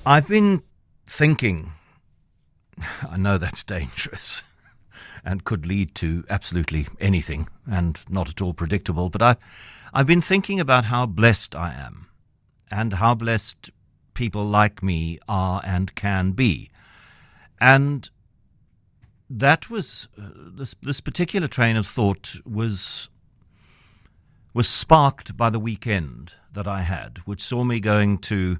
I've been thinking, I know that's dangerous and could lead to absolutely anything and not at all predictable, but I've been thinking about how blessed I am and how blessed people like me are and can be. And that was, this particular train of thought was sparked by the weekend that I had, which saw me going to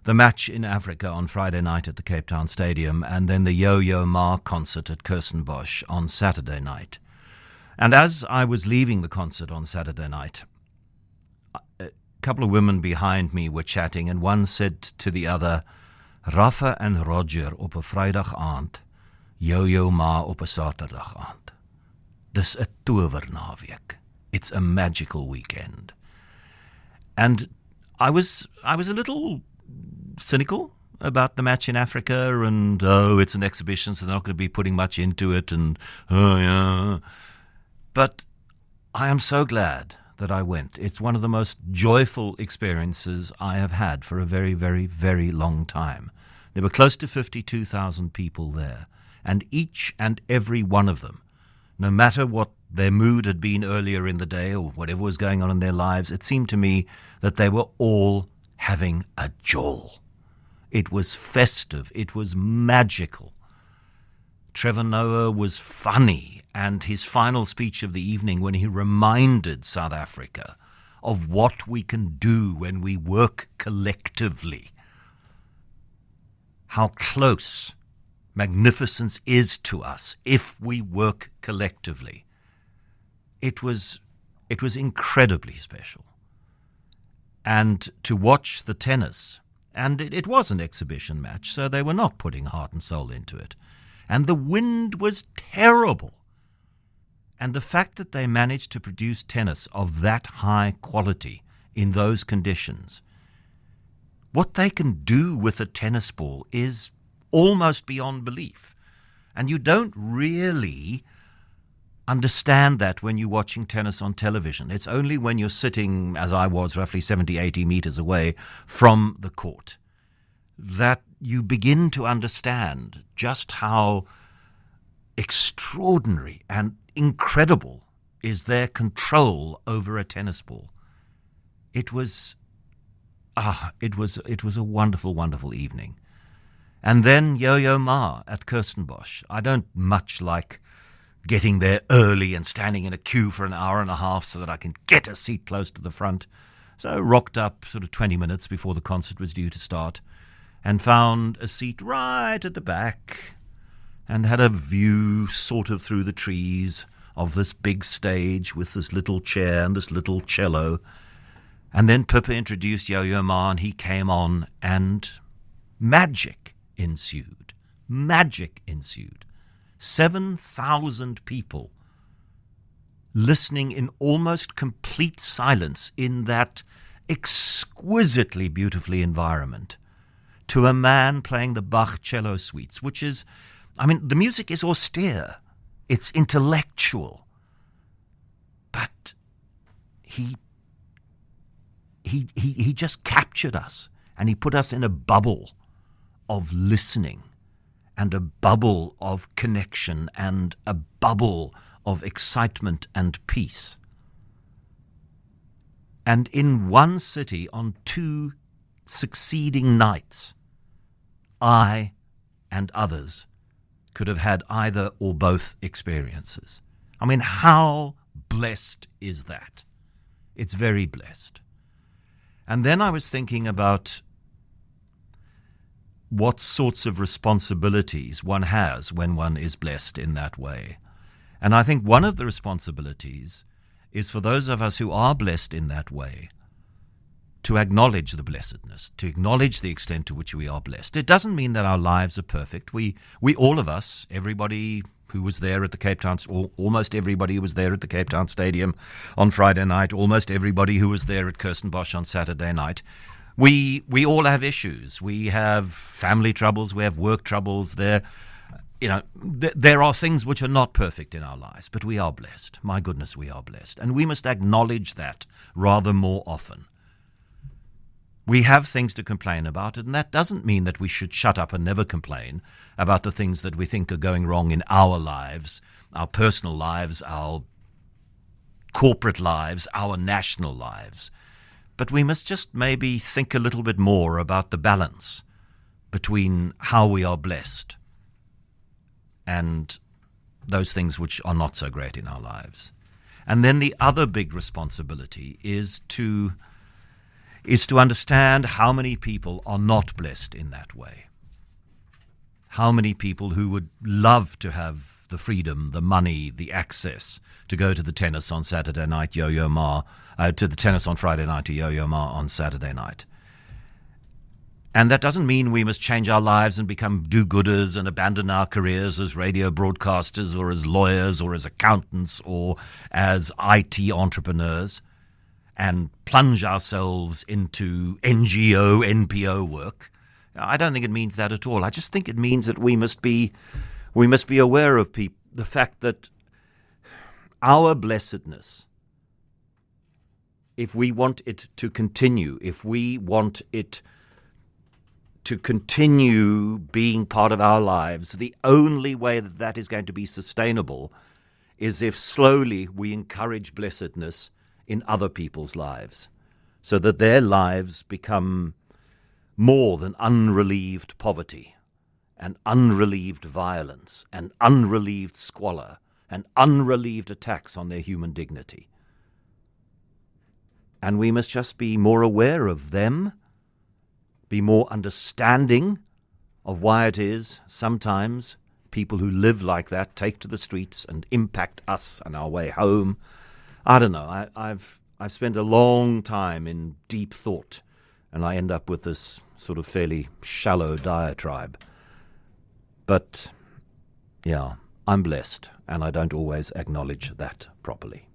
the match in Africa on Friday night at the Cape Town Stadium, and then the Yo-Yo Ma concert at Kirstenbosch on Saturday night. And as I was leaving the concert on Saturday night, a couple of women behind me were chatting, and one said to the other, Rafa en Roger op 'n Vrydag aand, Yo-Yo Ma op 'n Saterdag aand. Dis 'n towernaweek. It's a magical weekend. And I was a little cynical about the match in Africa, and it's an exhibition, so they're not going to be putting much into it, and yeah. But I am so glad that I went. It's one of the most joyful experiences I have had for a very, very, very long time. There were close to 52,000 people there, and each and every one of them, no matter what their mood had been earlier in the day or whatever was going on in their lives, it seemed to me that they were all having a jolt. It was festive. It was magical. Trevor Noah was funny, and his final speech of the evening, when he reminded South Africa of what we can do when we work collectively, how close magnificence is to us if we work collectively. It was incredibly special. And to watch the tennis, and it was an exhibition match, so they were not putting heart and soul into it. And the wind was terrible. And the fact that they managed to produce tennis of that high quality in those conditions, what they can do with a tennis ball is almost beyond belief. And you don't really understand that when you're watching tennis on television. It's only when you're sitting, as I was, roughly 70, 80 meters away from the court, that you begin to understand just how extraordinary and incredible is their control over a tennis ball. It was a wonderful, wonderful evening. And then Yo-Yo Ma at Kirstenbosch. I don't much like getting there early and standing in a queue for an hour and a half so that I can get a seat close to the front. So I rocked up sort of 20 minutes before the concert was due to start and found a seat right at the back and had a view sort of through the trees of this big stage with this little chair and this little cello. And then Pippa introduced Yo-Yo Ma, and he came on, and magic ensued. Magic ensued. 7,000 people listening in almost complete silence in that exquisitely beautifully environment to a man playing the Bach cello suites, which is, the music is austere, it's intellectual, but he just captured us, and he put us in a bubble of listening, and a bubble of connection, and a bubble of excitement and peace. And in one city, on 2 succeeding nights, I and others could have had either or both experiences. How blessed is that? It's very blessed. And then I was thinking about what sorts of responsibilities one has when one is blessed in that way. And I think one of the responsibilities is for those of us who are blessed in that way to acknowledge the blessedness, to acknowledge the extent to which we are blessed. It doesn't mean that our lives are perfect. We all of us, everybody who was there at the Cape Town, or almost everybody who was there at the Cape Town Stadium on Friday night, almost everybody who was there at Kirstenbosch on Saturday night, We all have issues. We have family troubles. We have work troubles. There are things which are not perfect in our lives, but we are blessed. My goodness, we are blessed. And we must acknowledge that rather more often. We have things to complain about, and that doesn't mean that we should shut up and never complain about the things that we think are going wrong in our lives, our personal lives, our corporate lives, our national lives. But we must just maybe think a little bit more about the balance between how we are blessed and those things which are not so great in our lives. And then the other big responsibility is to understand how many people are not blessed in that way. How many people who would love to have the freedom, the money, the access to go to the tennis on Saturday night, Yo-Yo Ma, to the tennis on Friday night, to Yo-Yo Ma on Saturday night. And that doesn't mean we must change our lives and become do-gooders and abandon our careers as radio broadcasters or as lawyers or as accountants or as IT entrepreneurs and plunge ourselves into NGO, NPO work. I don't think it means that at all. I just think it means that we must be aware of the fact that our blessedness, if we want it to continue, if we want it to continue being part of our lives, the only way that that is going to be sustainable is if slowly we encourage blessedness in other people's lives, so that their lives become more than unrelieved poverty and unrelieved violence and unrelieved squalor and unrelieved attacks on their human dignity. And we must just be more aware of them, be more understanding of why it is sometimes people who live like that take to the streets and impact us on our way home. I don't know. I've spent a long time in deep thought, and I end up with this sort of fairly shallow diatribe. But, yeah, I'm blessed, and I don't always acknowledge that properly.